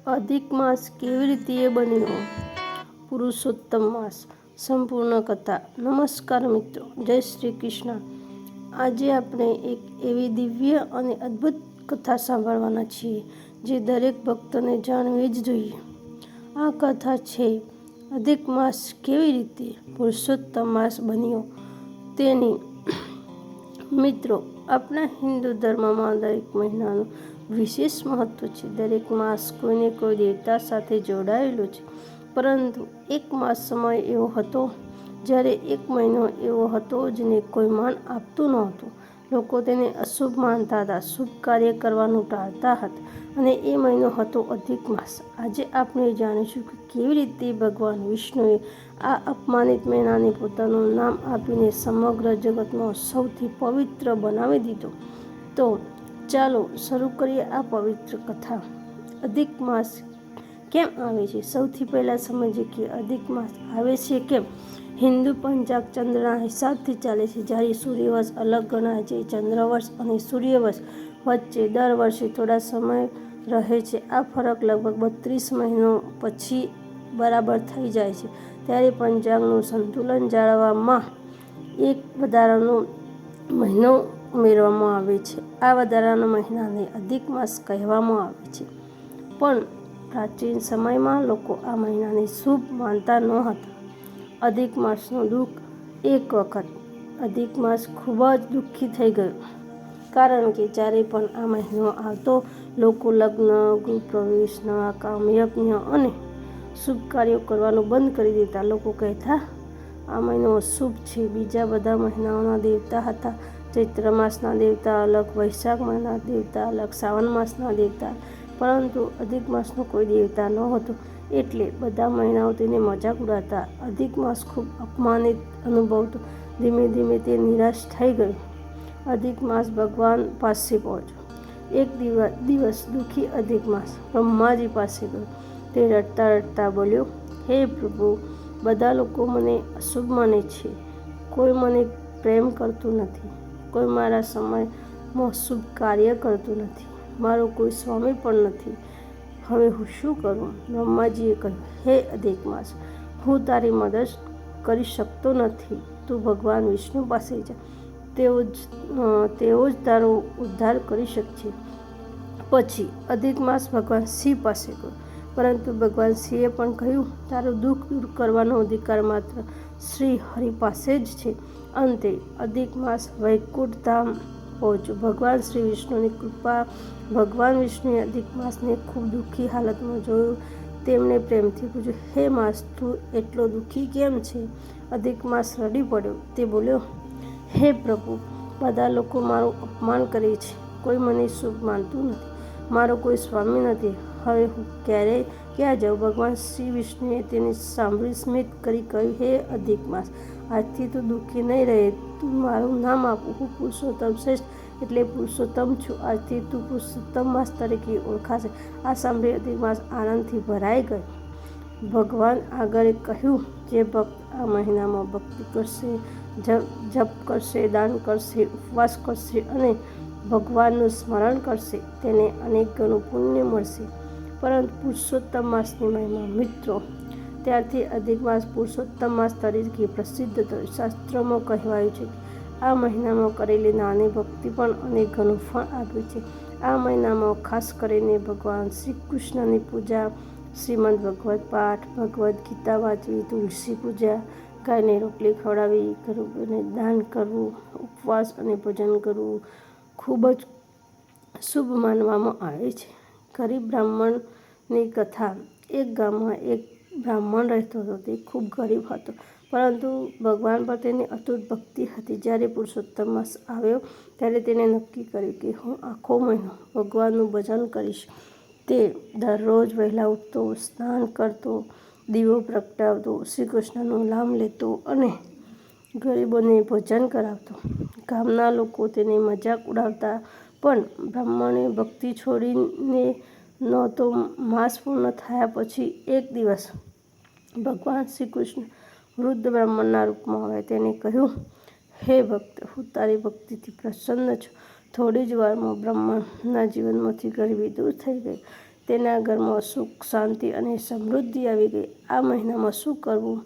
અધિક માસ કેવી રીતે બન્યો? પુરુષોત્તમ માસ સંપૂર્ણ કથા. નમસ્કાર મિત્રો, જય શ્રી કૃષ્ણ. આજે આપણે એક એવી દિવ્ય અને અદ્ભુત કથા સાંભળવાના છીએ જે દરેક ભક્તને જાણવી જ જોઈએ. આ કથા છે અધિક માસ કેવી રીતે પુરુષોત્તમ માસ બન્યો તેની. મિત્રો, આપણા હિન્દુ ધર્મમાં દરેક મહિનાનું વિશેષ મહત્વ છે. દરેક માસ કોઈને કોઈ દેવતા સાથે જોડાયેલો છે. પરંતુ એક માસ સમય એવો હતો જ્યારે એક મહિનો એવો હતો જેને કોઈ માન આપતું નહોતું. લોકો તેને અશુભ માનતા હતા, શુભ કાર્ય કરવાનું ટાળતા હતા, અને એ મહિનો હતો અધિક માસ. આજે આપણે જાણીશું કે કેવી રીતે ભગવાન વિષ્ણુએ આ અપમાનિત મહિનાને પોતાનું નામ આપીને સમગ્ર જગતનો સૌથી પવિત્ર બનાવી દીધો. તો ચાલો શરૂ કરીએ આ પવિત્ર કથા. અધિક માસ કેમ આવે છે? સૌથી પહેલા સમજીએ કે અધિક માસ આવે છે કેમ. હિન્દુ પંચાંગ ચંદ્રના હિસાબથી ચાલે છે. જ્યારે સૂર્યવર્ષ અલગ ગણાય છે, ચંદ્રવર્ષ અને સૂર્યવર્ષ વચ્ચે દર વર્ષે થોડા સમય રહે છે. આ ફરક લગભગ 32 મહિનો પછી બરાબર થઈ જાય છે. ત્યારે પંચાંગનું સંતુલન જાળવવામાં એક વધારાનો મહિનો ઉમેરવામાં આવે છે. આ વધારાના મહિનાને અધિક માસ કહેવામાં આવે છે. પણ પ્રાચીન સમયમાં લોકો આ મહિનાને શુભ માનતા નહોતા. અધિક માસનું દુઃખ. એક વખત અધિક માસ ખૂબ જ દુઃખી થઈ ગયો, કારણ કે જ્યારે પણ આ મહિનો આવતો, લોકો લગ્ન, ગૃહપ્રવેશ, નવા કામ, યજ્ઞ અને શુભ કાર્યો કરવાનું બંધ કરી દેતા. લોકો કહેતા, આ મહિનો અશુભ છે. બીજા બધા મહિનાઓના દેવતા હતા. ચૈત્ર માસના દેવતા અલગ, વૈશાખ મહિનાના દેવતા અલગ, શ્રાવણ માસના દેવતા, પરંતુ અધિક માસનો કોઈ દેવતા નહોતો. એટલે બધા મહિનાઓ તેને મજાક ઉડાડતા. અધિક માસ ખૂબ અપમાનિત અનુભવતો. ધીમે ધીમે તે નિરાશ થઈ ગયો. અધિક માસ ભગવાન પાસે પહોંચ્યો. એક દિવસ દુઃખી અધિક માસ બ્રહ્માજી પાસે ગયો. તે રડતા રડતા બોલ્યો, હે પ્રભુ, બધા લોકો મને અશુભ માને છે. કોઈ મને પ્રેમ કરતું નથી. કોઈ મારા સમયમાં શુભ કાર્ય કરતું નથી. મારો કોઈ સ્વામી પણ નથી. હવે હું શું કરું? બ્રહ્માજીએ કહ્યું, હે અધિક માસ, હું તારી મદદ કરી શકતો નથી. તું ભગવાન વિષ્ણુ પાસે જા. તેઓ જ તારો ઉદ્ધાર કરી શકશે. પછી અધિક માસ ભગવાન શિવ પાસે ગયો. પરંતુ ભગવાન શિવે પણ કહ્યું, તારું દુઃખ દૂર કરવાનો અધિકાર માત્ર શ્રી હરિ પાસે જ છે. અંતે અધિક માસ વૈકુંઠ ધામ પહોંચ્યો. ભગવાન શ્રી વિષ્ણુની કૃપા. ભગવાન વિષ્ણુએ અધિક માસને ખૂબ દુઃખી હાલતમાં જોયો. તેમણે પ્રેમથી પૂછ્યું, હે માસ, તું એટલો દુઃખી કેમ છે? અધિક માસ રડી પડ્યો. તે બોલ્યો, હે પ્રભુ, બધા લોકો મારું અપમાન કરે છે. કોઈ મને શુભ માનતું નથી. મારો કોઈ સ્વામી નથી. હવે હું ક્યાં જાઉં? ભગવાન શ્રી વિષ્ણુએ તેને સાંભળી સ્મિત કરી કહ્યું, હે અધિક માસ, આજથી તું દુઃખી નહીં રહે. તું મારું નામ આપું. હું પુરુષોત્તમ શ્રેષ્ઠ એટલે પુરુષોત્તમ છું. આજથી તું પુરુષોત્તમ માસ તરીકે ઓળખાશે. આ સાંભળી અધિક માસ આનંદથી ભરાઈ ગયો. ભગવાન આગળ કહ્યું, જે ભક્ત આ મહિનામાં ભક્તિ કરશે, જપ કરશે, દાન કરશે, ઉપવાસ કરશે અને ભગવાનનું સ્મરણ કરશે, તેને અનેક ગણું પુણ્ય મળશે. પરંતુ પુરુષોત્તમ માસની મહિમા. મિત્રો, ત્યારથી અધિક માસ પુરુષોત્તમ માસ તરીકે પ્રસિદ્ધ થયો. શાસ્ત્રોમાં કહેવાયું છે કે આ મહિનામાં કરેલી નાની ભક્તિ પણ અનેક ગણું ફળ આપે છે. આ મહિનામાં ખાસ કરીને ભગવાન શ્રી કૃષ્ણની પૂજા, શ્રીમદ ભગવત પાઠ, ભગવદ્ ગીતા વાંચવી, તુલસી પૂજા, ગાયને રોટલી ખવડાવવી, ગરીબોને દાન કરવું, ઉપવાસ અને ભજન કરવું ખૂબ જ શુભ માનવામાં આવે છે. ગરીબ બ્રાહ્મણની કથા. એક ગામમાં એક બ્રાહ્મણ રહેતો હતો. તે ખૂબ ગરીબ હતો, પરંતુ ભગવાન પર તેની અતૂટ ભક્તિ હતી. જ્યારે પુરુષોત્તમ માસ આવ્યો ત્યારે તેણે નક્કી કર્યું કે હું આખો મહિનો ભગવાનનું ભજન કરીશ. તે દરરોજ વહેલા ઉઠતો, સ્નાન કરતો, દીવો પ્રગટાવતો, શ્રી કૃષ્ણનું નામ લેતો અને ગરીબોને ભોજન કરાવતો. ગામના લોકો તેને મજાક ઉડાવતા, પણ બ્રાહ્મણે ભક્તિ છોડીને નહોતો. માસ પૂર્ણ થયા પછી એક દિવસ ભગવાન શ્રી કૃષ્ણ વૃદ્ધ બ્રાહ્મણના રૂપમાં આવ્યા. તેણે કહ્યું, હે ભક્ત, હું તારી ભક્તિથી પ્રસન્ન છું. થોડી જ વારમાં બ્રાહ્મણના જીવનમાંથી ગરીબી દૂર થઈ ગઈ. તેના ઘરમાં સુખ, શાંતિ અને સમૃદ્ધિ આવી ગઈ. આ મહિનામાં શું કરવું?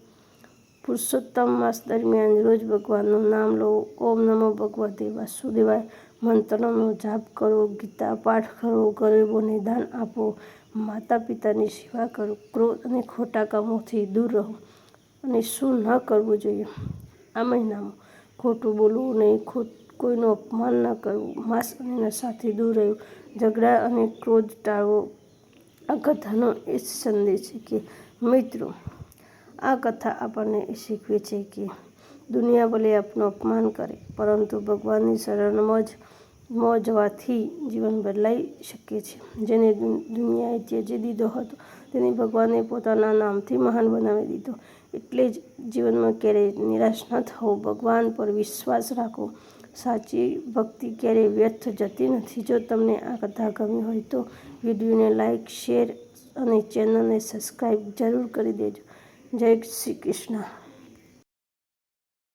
પુરુષોત્તમ માસ દરમિયાન રોજ ભગવાનનું નામ લો. ઓમ નમો ભગવતે વાસુદેવાય મંત્રનો જાપ કરો, ગીતા પાઠ કરો, ગરીબોને દાન આપો, માતા પિતાની સેવા કરો, ક્રોધ અને ખોટા કામોથી દૂર રહો. અને શું ન કરવું જોઈએ? આ મહિનામાં ખોટું બોલવું નહીં, કોઈનું અપમાન ન કરવું, માંસ અને નશાથી દૂર રહેવું, ઝઘડા અને ક્રોધ ટાળવો. આ કથાનો એ સંદેશ છે કે મિત્રો, આ કથા આપણને એ શીખવે છે કે દુનિયા ભલે આપનું અપમાન કરે, પરંતુ ભગવાનની શરણમાં જવાથી જીવન બદલાઈ શકે છે. જેને દુનિયાએ ત્યજી દીધો હતો તેને ભગવાને પોતાના નામથી મહાન બનાવી દીધો. એટલે જ જીવનમાં ક્યારેય નિરાશ ન થવું, ભગવાન પર વિશ્વાસ રાખવો. સાચી ભક્તિ ક્યારેય વ્યર્થ જતી નથી. જો તમને આ કથા ગમી હોય તો વિડીયોને લાઇક, શેર અને ચેનલને સબસ્ક્રાઈબ જરૂર કરી દેજો. જય શ્રી કૃષ્ણ.